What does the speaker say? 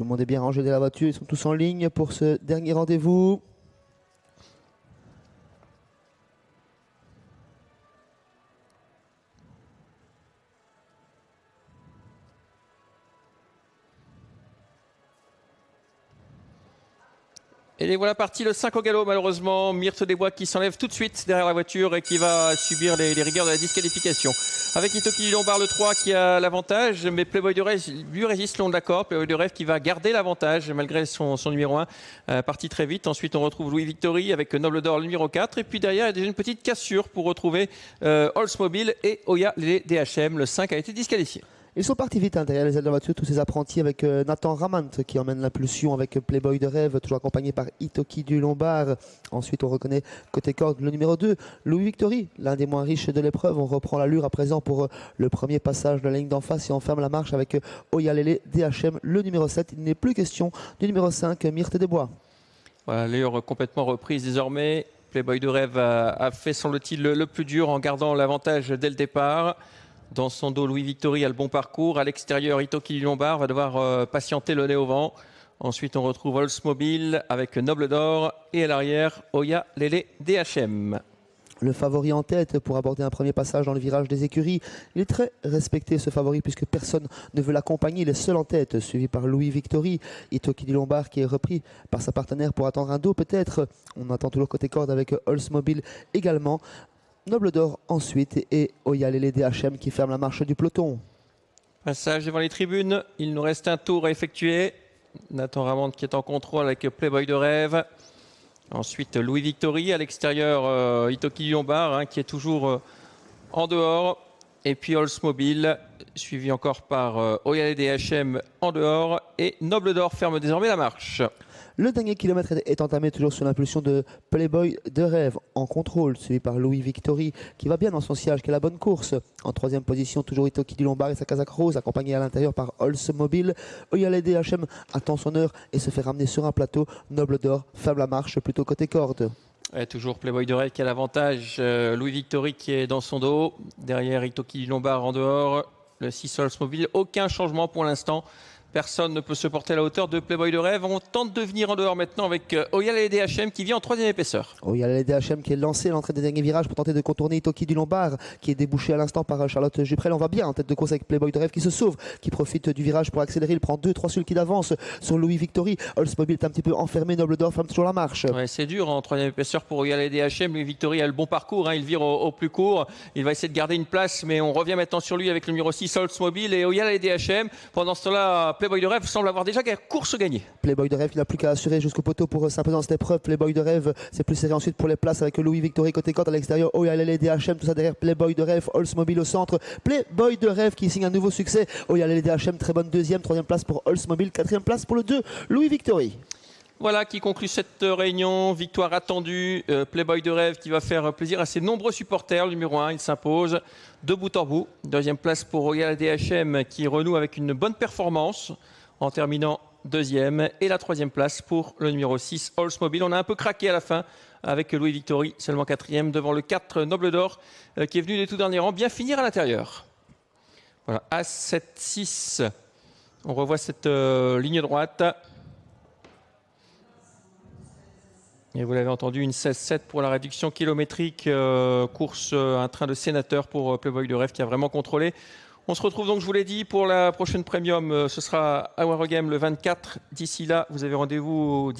Tout le monde est bien rangé dans la voiture, ils sont tous en ligne pour ce dernier rendez-vous. Et les voilà partis, le 5 au galop malheureusement. Myrthe Desbois qui s'enlève tout de suite derrière la voiture et qui va subir les rigueurs de la disqualification. Avec Itoki Lombard le 3 qui a l'avantage, mais Playboy de Rêve lui résiste le long de la corde. Playboy de Rêve qui va garder l'avantage malgré son numéro 1, parti très vite. Ensuite on retrouve Louis Victory avec Noble d'Or le numéro 4. Et puis derrière il y a déjà une petite cassure pour retrouver Oldsmobile et Oya les DHM. Le 5 a été disqualifié. Ils sont partis vite derrière les ailes de la voiture, tous ces apprentis avec Nathan Ramant qui emmène l'impulsion avec Playboy de Rêve, toujours accompagné par Itoki du Lombard. Ensuite, on reconnaît côté corde le numéro 2, Louis Victory, l'un des moins riches de l'épreuve. On reprend l'allure à présent pour le premier passage de la ligne d'en face et on ferme la marche avec Oyalele DHM, le numéro 7. Il n'est plus question du numéro 5, Myrthe Desbois. Voilà, l'allure complètement reprise désormais. Playboy de Rêve a fait, semble-t-il, le plus dur en gardant l'avantage dès le départ. Dans son dos, Louis Victory a le bon parcours. À l'extérieur, Itoki Lombard va devoir patienter le nez au vent. Ensuite, on retrouve Oldsmobile avec Noble d'Or. Et à l'arrière, Oya Lele DHM. Le favori en tête pour aborder un premier passage dans le virage des écuries. Il est très respecté ce favori puisque personne ne veut l'accompagner. Il est seul en tête, suivi par Louis Victory. Itoki Lombard qui est repris par sa partenaire pour attendre un dos peut-être. On attend toujours côté corde avec Oldsmobile également. Noble d'Or ensuite et Oyalele DHM qui ferme la marche du peloton. Passage devant les tribunes, il nous reste un tour à effectuer. Nathan Ramand qui est en contrôle avec Playboy de Rêve. Ensuite Louis Victory à l'extérieur, Itoki Lombard qui est toujours en dehors. Et puis Oldsmobile suivi encore par Oyalele DHM en dehors. Et Noble d'Or ferme désormais la marche. Le dernier kilomètre est entamé toujours sous l'impulsion de Playboy de Rêve en contrôle, suivi par Louis Victory qui va bien dans son sillage, qui a la bonne course. En troisième position, toujours Itoki Lombard et sa casaque rose, accompagné à l'intérieur par Oldsmobile. Oyalele DHM attend son heure et se fait ramener sur un plateau. Noble d'Or ferme la marche plutôt côté corde. Et toujours Playboy de Rêve qui a l'avantage. Louis Victory qui est dans son dos. Derrière Itoki Lombard en dehors. Le 6 Oldsmobile. Aucun changement pour l'instant. Personne ne peut se porter à la hauteur de Playboy de Rêve. On tente de venir en dehors maintenant avec Oyalele DHM qui vient en troisième épaisseur. Oyalele DHM qui est lancé à l'entrée des derniers virages pour tenter de contourner Itoki Lombard qui est débouché à l'instant par Charlotte Juprel. On va bien en tête de course avec Playboy de Rêve qui se sauve, qui profite du virage pour accélérer. Il prend 2-3 sulky d'avance sur Louis Victory. Oldsmobile est un petit peu enfermé. Noble d'Or ferme toujours la marche. Ouais, c'est dur en troisième épaisseur pour Oyalele DHM. Louis Victory a le bon parcours. Il vire au plus court. Il va essayer de garder une place, mais on revient maintenant sur lui avec le numéro 6 Oldsmobile et Oyalele DHM. Pendant ce temps-là, Playboy de Rêve semble avoir déjà course gagnée. Playboy de Rêve, il n'a plus qu'à assurer jusqu'au poteau pour s'imposer dans cette épreuve. Playboy de Rêve, c'est plus serré ensuite pour les places avec Louis Victory côté corde à l'extérieur. Oyalele DHM, tout ça derrière Playboy de Rêve. Oldsmobile au centre. Playboy de Rêve qui signe un nouveau succès. Oyalele DHM, très bonne deuxième. Troisième place pour Oldsmobile. Quatrième place pour le 2, Louis Victory. Voilà qui conclut cette réunion. Victoire attendue. Playboy de Rêve qui va faire plaisir à ses nombreux supporters. Le numéro 1, il s'impose de bout en bout. Deuxième place pour Oyalele DHM qui renoue avec une bonne performance en terminant deuxième. Et la troisième place pour le numéro 6, Oldsmobile. On a un peu craqué à la fin avec Louis Victory, seulement quatrième, devant le 4, Noble d'Or, qui est venu des tout derniers rangs, bien finir à l'intérieur. Voilà, A7, 6. On revoit cette ligne droite. Et vous l'avez entendu, une 16-7 pour la réduction kilométrique. Course, un train de sénateur pour Playboy de Rêve qui a vraiment contrôlé. On se retrouve donc, je vous l'ai dit, pour la prochaine Premium. Ce sera à Wargame le 24. D'ici là, vous avez rendez-vous